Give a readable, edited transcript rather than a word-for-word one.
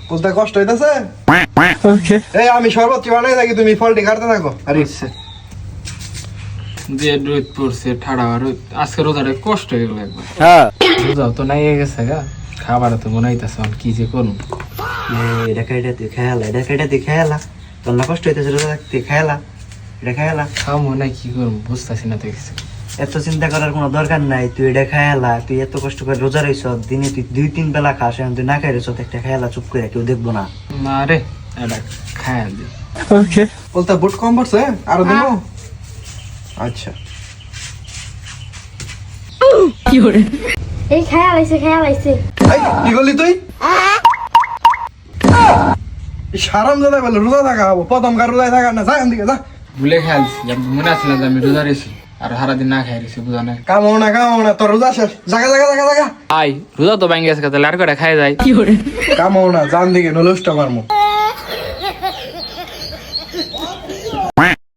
বলতে কষ্ট হইতাছে? ওকে এই আমি শরবত বানাই থাকি, তুমি ফলটি কাটতে থাকো। আরে যে রোদ পড়ছে ঠাড়া রোদ, আজকে রোজাটা কষ্ট হয়ে গেল একবার। হ্যাঁ রোজাও তো নাই গেছে গা, খাবার তো মনে হইতাছে কি যে করুন। এটা খাইটা তুই খেয়ালা, এটা খাইটা তুই খেয়ালা, তোর না কষ্ট হইতেছে রোজা থাকতে, খেয়ালা এটা খেয়ালা। খামো নাই কি করুন বুঝতেছি না তো কিছু। এত চিন্তা করার কোনো দরকার নাই, তুই এটা খেয়ালা। তুই এত কষ্ট করে রোজা রইছ, দিনে তুই 2-3 বেলা খাস, এখন তুই না খাই রইছ, একটা খেয়ালা চুপ করে, কেউ দেখবো না। না রে এটা খায়া দি। ওকে বলতে বুট কম পড়ছে, আরো দিব? আচ্ছা এই খেয়াল আইছে এই, কি করলি তুই? সারাম দাদা বলে রোজা থাকা হবো, প্রথম কার রোজায় থাকা না, যা এখান থেকে, যা। ভুলে খেয়ালছি, মনে আসলে যে আমি রোজা রয়েছি আর সারাদিন না খাই রয়েছি, বুঝা নাই। কামো না, তোর রোজা শেষ, জাগা জাগা জাগা জাগা। আই রোজা তো ভাঙ্গে গেছে, তাহলে আর কটা খাই যায়। কামো না, জান দিকে নলুষ্ট মারমু।